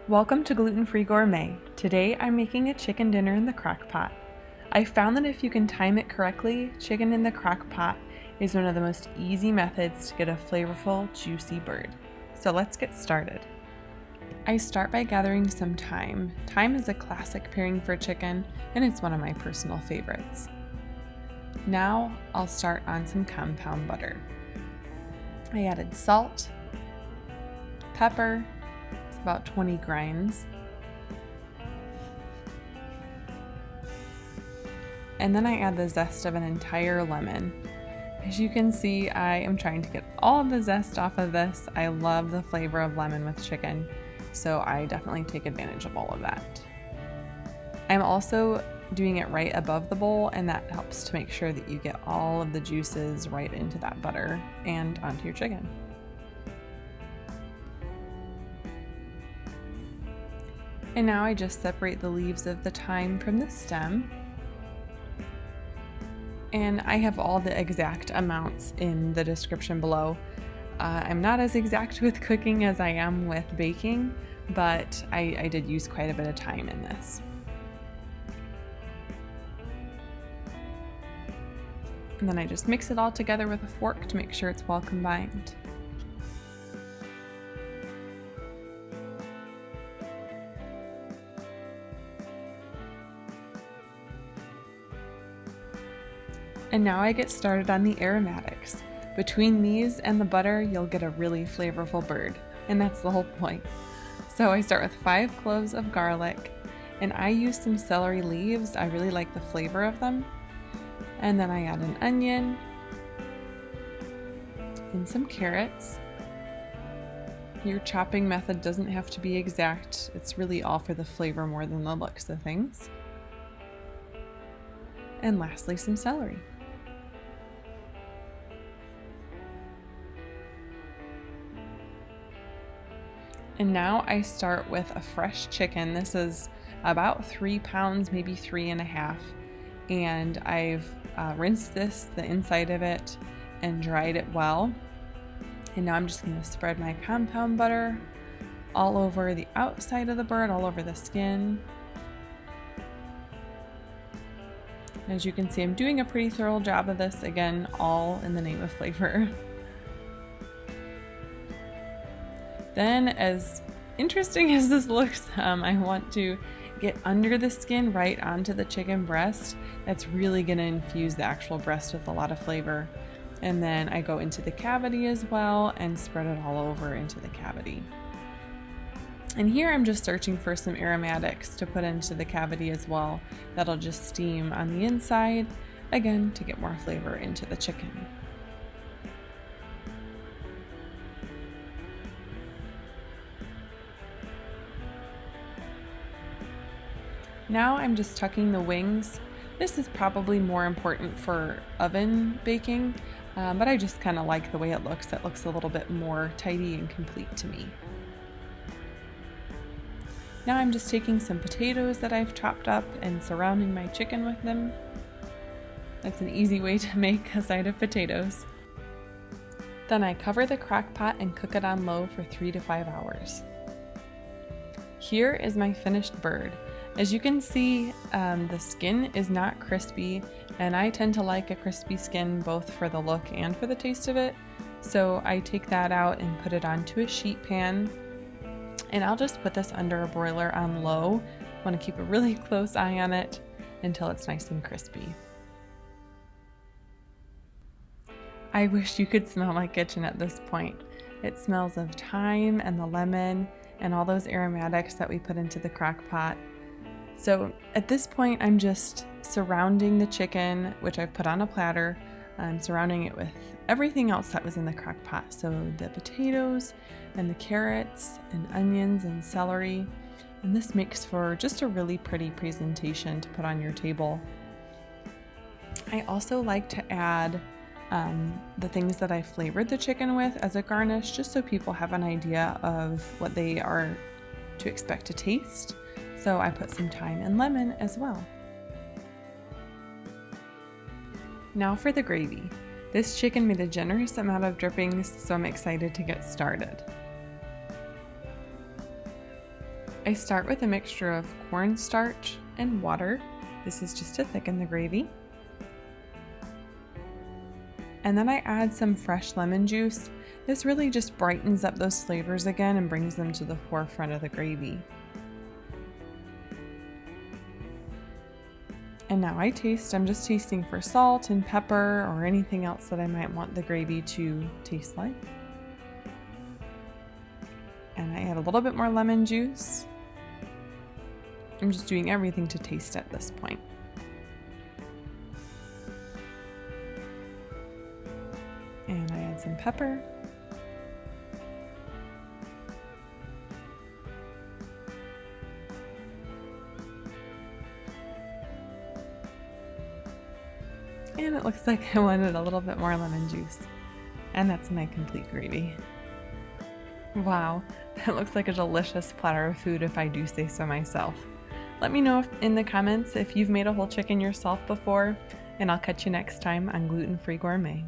Welcome to Gluten-Free Gourmet. Today I'm making a chicken dinner in the crock pot. I found that if you can time it correctly, chicken in the crock pot is one of the most easy methods to get a flavorful, juicy bird. So let's get started. I start by gathering some thyme. Thyme is a classic pairing for chicken, and it's one of my personal favorites. Now I'll start on some compound butter. I added salt, pepper, about 20 grinds. And then I add the zest of an entire lemon. As you can see, I am trying to get all of the zest off of this. I love the flavor of lemon with chicken, so I definitely take advantage of all of that. I'm also doing it right above the bowl, and that helps to make sure that you get all of the juices right into that butter and onto your chicken. And now I just separate the leaves of the thyme from the stem. And I have all the exact amounts in the description below. I'm not as exact with cooking as I am with baking, but I did use quite a bit of thyme in this. And then I just mix it all together with a fork to make sure it's well combined. And now I get started on the aromatics. Between these and the butter, you'll get a really flavorful bird, and that's the whole point. So I start with 5 cloves of garlic, and I use some celery leaves. I really like the flavor of them. And then I add an onion and some carrots. Your chopping method doesn't have to be exact. It's really all for the flavor more than the looks of things. And lastly, some celery. And now I start with a fresh chicken. This is about 3 pounds, maybe 3.5. And I've rinsed the inside of it, and dried it well. And now I'm just going to spread my compound butter all over the outside of the bird, all over the skin. As you can see, I'm doing a pretty thorough job of this, again, all in the name of flavor. Then, as interesting as this looks, I want to get under the skin right onto the chicken breast. That's really going to infuse the actual breast with a lot of flavor. And then I go into the cavity as well and spread it all over into the cavity. And here I'm just searching for some aromatics to put into the cavity as well. That'll just steam on the inside, again, to get more flavor into the chicken. Now I'm just tucking the wings. This is probably more important for oven baking, but I just kind of like the way it looks. It looks a little bit more tidy and complete to me. Now I'm just taking some potatoes that I've chopped up and surrounding my chicken with them. That's an easy way to make a side of potatoes. Then I cover the crock pot and cook it on low for 3 to 5 hours. Here is my finished bird. As you can see, the skin is not crispy, and I tend to like a crispy skin both for the look and for the taste of it. So I take that out and put it onto a sheet pan. And I'll just put this under a broiler on low. I want to keep a really close eye on it until it's nice and crispy. I wish you could smell my kitchen at this point. It smells of thyme and the lemon and all those aromatics that we put into the crock pot. So at this point, I'm just surrounding the chicken, which I've put on a platter. I'm surrounding it with everything else that was in the crock pot. So the potatoes and the carrots and onions and celery. And this makes for just a really pretty presentation to put on your table. I also like to add the things that I flavored the chicken with as a garnish, just so people have an idea of what they are to expect to taste. So I put some thyme and lemon as well. Now for the gravy. This chicken made a generous amount of drippings, so I'm excited to get started. I start with a mixture of cornstarch and water. This is just to thicken the gravy. And then I add some fresh lemon juice. This really just brightens up those flavors again and brings them to the forefront of the gravy. And now I taste. I'm just tasting for salt and pepper or anything else that I might want the gravy to taste like. And I add a little bit more lemon juice. I'm just doing everything to taste at this point. And I add some pepper. And it looks like I wanted a little bit more lemon juice. And that's my complete gravy. Wow, that looks like a delicious platter of food if I do say so myself. Let me know in the comments if you've made a whole chicken yourself before, and I'll catch you next time on Gluten Free Gourmet.